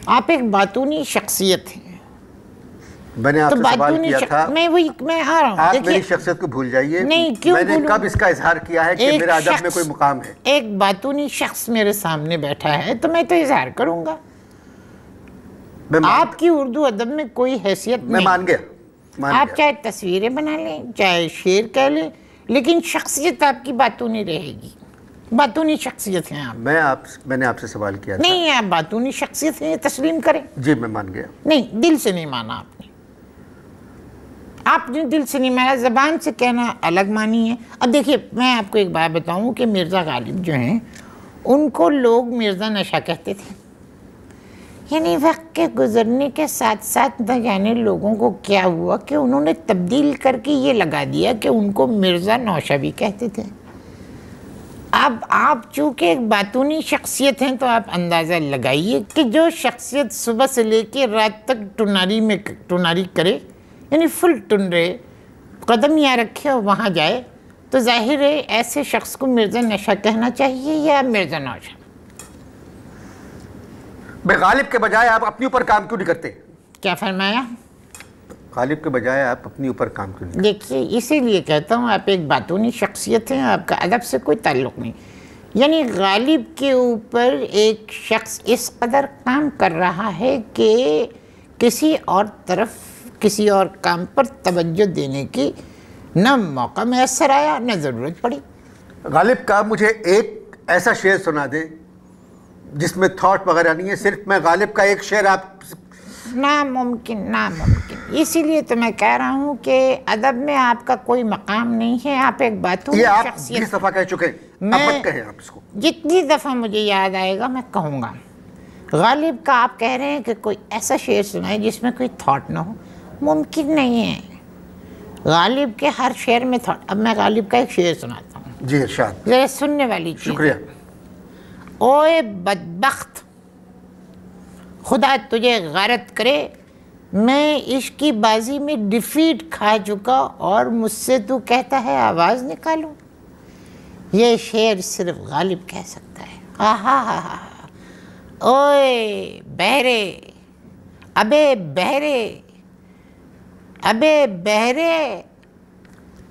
आप एक बातूनी शख्सियत हैं। मैंने आपसे सवाल किया था, मैं आ रहा हूँ। आप मेरी शख्सियत को भूल जाइए। नहीं, क्यों मैंने कब इसका इजहार किया है कि मेरा अदब में कोई मुकाम है? एक बातूनी शख्स मेरे सामने बैठा है तो मैं तो इजहार करूंगा। आपकी उर्दू अदब में कोई हैसियत नहीं। मान गया। आप चाहे तस्वीरें बना लें, चाहे शेर कह लें, लेकिन शख्सियत आपकी बातूनी रहेगी। बातूनी शख्सियत हैं आप। मैंने आपसे सवाल किया नहीं, आप बातूनी शख्सियत हैं, तस्लीम करें। जी, मैं मान गया। नहीं, दिल से नहीं माना आपने दिल से नहीं माना, ज़बान से कहना अलग मानी है। अब देखिए, मैं आपको एक बात बताऊं कि मिर्ज़ा गालिब जो हैं उनको लोग मिर्ज़ा नशा कहते थे। यानी वक्त के गुजरने के साथ साथ न जाने लोगों को क्या हुआ कि उन्होंने तब्दील करके ये लगा दिया कि उनको मिर्ज़ा नौशा भी कहते थे। अब आप चूँकि एक बातूनी शख्सियत हैं तो आप अंदाज़ा लगाइए कि जो शख्सियत सुबह से लेकर रात तक टुनारी करे, यानी फुल टुन रहे, कदम यहाँ रखे और वहाँ जाए, तो जाहिर है ऐसे शख्स को मिर्ज़ा नशा कहना चाहिए या मिर्ज़ा नौशा। मैं गालिब के बजाय आप अपने ऊपर काम क्यों नहीं करते? क्या फरमाया? गालिब के बजाय आप अपने ऊपर काम क्यों नहीं? देखिए, इसीलिए कहता हूँ आप एक बातूनी शख्सियत हैं, आपका अदब से कोई ताल्लुक़ नहीं। यानी गालिब के ऊपर एक शख्स इस कदर काम कर रहा है कि किसी और तरफ, किसी और काम पर तवज्जो देने की न मौका मैसर आया न ज़रूरत पड़ी। गालिब का मुझे एक ऐसा शेर सुना दे जिसमें थॉट वगैरह नहीं है, सिर्फ मैं गालिब का एक शेर आप। नामुमकिन। इसीलिए तो मैं कह रहा हूँ कि अदब में आपका कोई मकाम नहीं है। आप एक बातूनी शख्सियत। ये आप 20 दफ़ा कह चुके हैं, अब मत कहें आप इसको। जितनी दफ़ा मुझे याद आएगा मैं कहूँगा। गालिब का आप कह रहे हैं कि कोई ऐसा शेर सुनाए जिसमें कोई थॉट ना हो, मुमकिन नहीं है। गालिब के हर शेर में थॉट। अब मैं गालिब का एक शेर सुनाता हूँ। जी इरशाद। जरा सुनने वाली चीज़। शुक्रिया। ओए बदबख्त, खुदा तुझे गैरत करे, मैं इश्क की बाजी में डिफीट खा चुका और मुझसे तू कहता है आवाज़ निकालूं। ये शेर सिर्फ गालिब कह सकता है। आहा हा हा। ओए बहरे, अबे बहरे, अबे बहरे,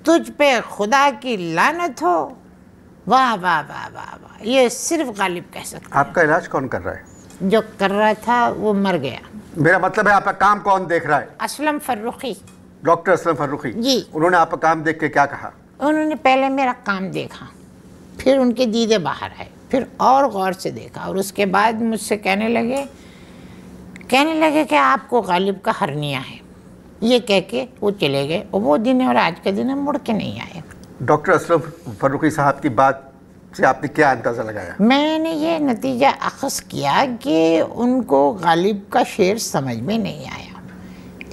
तुझ पे खुदा की लानत हो। वाह वाह वाह वाह वाह, ये सिर्फ गालिब कह सकता है। आपका इलाज कौन कर रहा है? जो कर रहा था वो मर गया। मेरा मतलब है आपका काम कौन देख रहा है? असलम फर्रुखी। डॉक्टर असलम फर्रुखी जी। उन्होंने आपका काम देख के क्या कहा? उन्होंने पहले मेरा काम देखा, फिर उनके दीदे बाहर आए, फिर और गौर से देखा और उसके बाद मुझसे कहने लगे कि आपको गालिब का हर्निया है। ये कह के वो चले गए और वो दिन और आज के दिन मुड़ के नहीं आए। डॉक्टर असलम फर्रुखी साहब की बात से आपने क्या अंदाज़ा लगाया? मैंने ये नतीजा अख़ज़ किया कि उनको गालिब का शेर समझ में नहीं आया,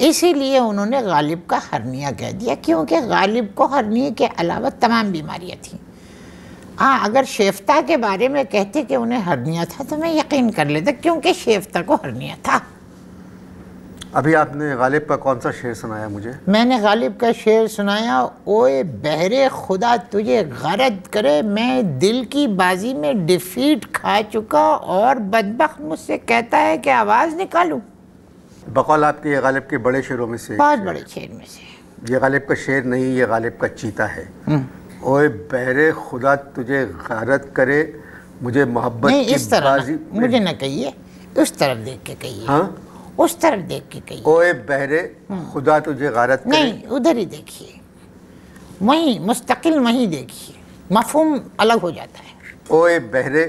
इसीलिए उन्होंने गालिब का हर्निया कह दिया, क्योंकि गालिब को हर्निया के अलावा तमाम बीमारियां थीं। हाँ, अगर शेफ्ता के बारे में कहते कि उन्हें हर्निया था तो मैं यकीन कर लेता, क्योंकि शेफ्ता को हर्निया था। अभी आपने गालिब का कौन सा शेर सुनाया मुझे? मैंने गालिब का शेर सुनाया, ओए बहरे खुदा तुझे गरद करे, मैं दिल की बाजी में डिफीट खा चुका और बदबख्त मुझसे कहता है कि आवाज़ निकालूं। बकौल आपके ये गालिब के बड़े शेरों में से, बहुत बड़े शेर में से। ये गालिब का शेर नहीं, ये गालिब का चीता है। ओए बहरे खुदा तुझे गरद करे, मुझे मोहब्बत की इस तरह बाजी मुझे न कहिए, उस तरफ देख के कहिए। हाँ, उस तरफ देख के कहिए। ओए बहरे खुदा तुझे गारत करे। नहीं, उधर ही देखिए, वहीं मुस्तकिल वहीं देखिए, मफहूम अलग हो जाता है। ओए बहरे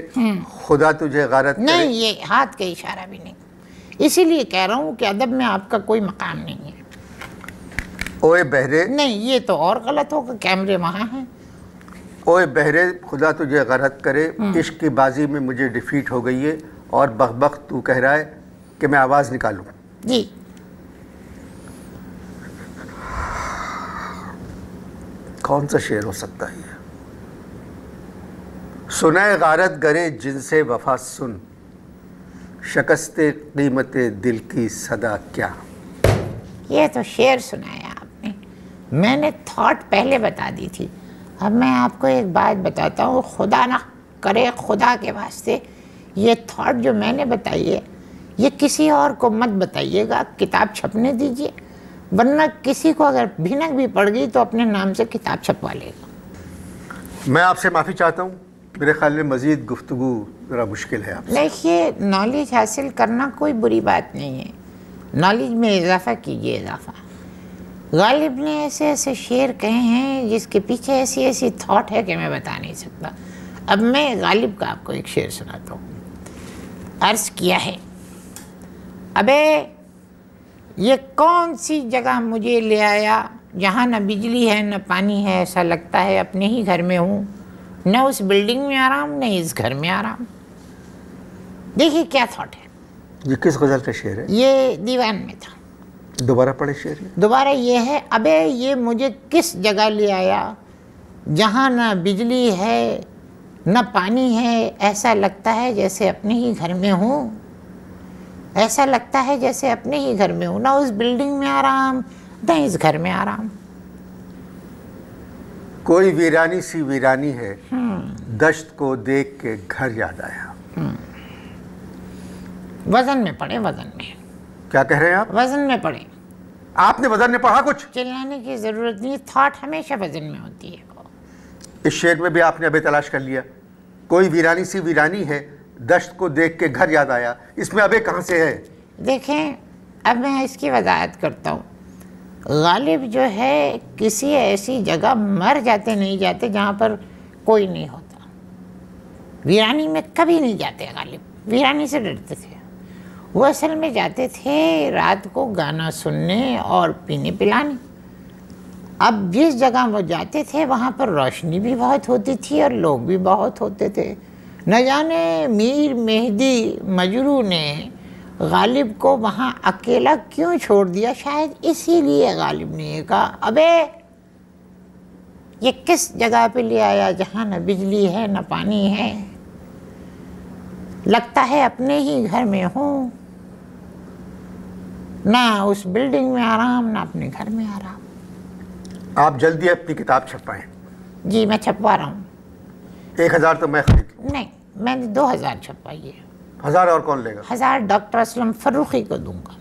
खुदा तुझे गारत करे। नहीं, ये हाथ का इशारा भी नहीं। इसीलिए कह रहा हूँ कि अदब में आपका कोई मकाम नहीं है। ओए बहरे, नहीं, ये तो और गलत होगा, कैमरे वहाँ हैं। ओए बहरे खुदा तुझे गरत करे, इश्क की बाजी में मुझे डिफीट हो गई है और बख्त तू कह रहा है कि मैं आवाज़ निकालूं। जी। कौन सा शेर हो सकता है ये? सुनाए गारत गरे जिनसे वफा सुन, शकस्ते कीमते दिल की सदा क्या। ये तो शेर सुनाया आपने, मैंने थॉट पहले बता दी थी। अब मैं आपको एक बात बताता हूँ, खुदा ना करे, खुदा के वास्ते ये थॉट जो मैंने बताई है ये किसी और को मत बताइएगा, किताब छपने दीजिए, वरना किसी को अगर भिनक भी पड़ गई तो अपने नाम से किताब छपवा लेगा। मैं आपसे माफ़ी चाहता हूँ, मेरे ख्याल में मज़ीद गुफ्तगू ज़रा मुश्किल है आपसे। देखिए, नॉलेज हासिल करना कोई बुरी बात नहीं है, नॉलेज में इजाफ़ा कीजिए, इजाफ़ा। गालिब ने ऐसे ऐसे शेर कहे हैं जिसके पीछे ऐसी ऐसी थॉट है कि मैं बता नहीं सकता। अब मैं गालिब का आपको एक शेर सुनाता हूँ। अर्ज़ किया है, अबे ये कौन सी जगह मुझे ले आया जहाँ न बिजली है न पानी है, ऐसा लगता है अपने ही घर में हूँ, न उस बिल्डिंग में आराम न इस घर में आराम। देखिए क्या थॉट है। ये किस गज़ल का शेर है? ये दीवान में था। दोबारा पढ़े शेर। दोबारा ये है, अबे ये मुझे किस जगह ले आया जहाँ न बिजली है न पानी है, ऐसा लगता है जैसे अपने ही घर में हूँ, ऐसा लगता है जैसे अपने ही घर में हूँ, ना उस बिल्डिंग में आराम न इस घर में आराम। कोई वीरानी सी वीरानी है, दश्त को देख के घर याद आया। वजन में पढ़े, वजन में। क्या कह रहे हैं आप? वजन में पढ़े। आपने वजन में पढ़ा कुछ? चिल्लाने की ज़रूरत नहीं, थॉट हमेशा वजन में होती है। इस शेर में भी आपने अबे तलाश कर लिया। कोई वीरानी सी वीरानी है, दश्त को देख के घर याद आया। इसमें अबे कहाँ से है? देखें, अब मैं इसकी वजाहत करता हूँ। गालिब जो है किसी ऐसी जगह मर जाते नहीं जाते जहाँ पर कोई नहीं होता। वीरानी में कभी नहीं जाते गालिब, वीरानी से डरते थे। वो असल में जाते थे रात को गाना सुनने और पीने पिलाने। अब जिस जगह वो जाते थे वहाँ पर रोशनी भी बहुत होती थी और लोग भी बहुत होते थे। न जाने मीर मेहदी मजरू ने गालिब को वहाँ अकेला क्यों छोड़ दिया, शायद इसीलिए गालिब ने ये कहा, अबे ये किस जगह पे ले आया जहाँ न बिजली है न पानी है, लगता है अपने ही घर में हूँ, ना उस बिल्डिंग में आराम ना अपने घर में आराम। आप जल्दी अपनी किताब छपाएं। जी मैं छपवा रहा हूँ। 1000 तो मैं खरीद लूँ। नहीं, मैंने 2000 छपवाई है। 1000 और कौन लेगा? 1000 डॉक्टर असलम फर्रुखी को दूंगा।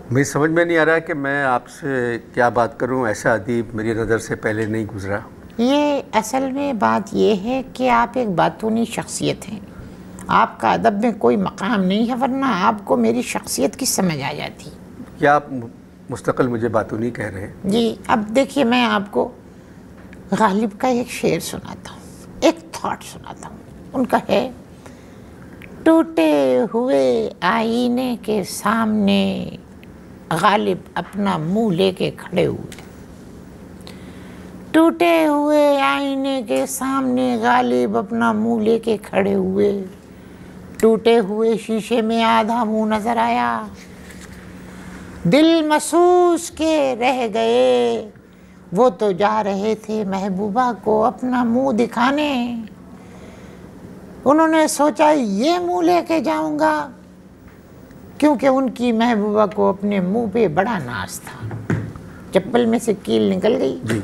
मेरी समझ में नहीं आ रहा है कि मैं आपसे क्या बात करूं। ऐसा अदीब मेरी नज़र से पहले नहीं गुजरा। ये असल में बात ये है कि आप एक बातूनी शख्सियत हैं, आपका अदब में कोई मकाम नहीं है, वरना आपको मेरी शख्सियत की समझ आ जाती। क्या आप मुस्तकिल मुझे बातूनी कह रहे हैं? जी, अब देखिए मैं आपको गालिब का एक शेर सुनाता हूँ, एक थॉट सुनाता हूँ। उनका है, टूटे हुए आईने के सामने गालिब अपना मुंह लेके खड़े हुए। टूटे हुए आईने के सामने गालिब अपना मुंह लेके खड़े हुए। टूटे हुए शीशे में आधा मुंह नजर आया। दिल महसूस के रह गए, वो तो जा रहे थे महबूबा को अपना मुंह दिखाने। उन्होंने सोचा ये मुंह लेके जाऊंगा, क्योंकि उनकी महबूबा को अपने मुंह पे बड़ा नाज था। चप्पल में से कील निकल गई। जी।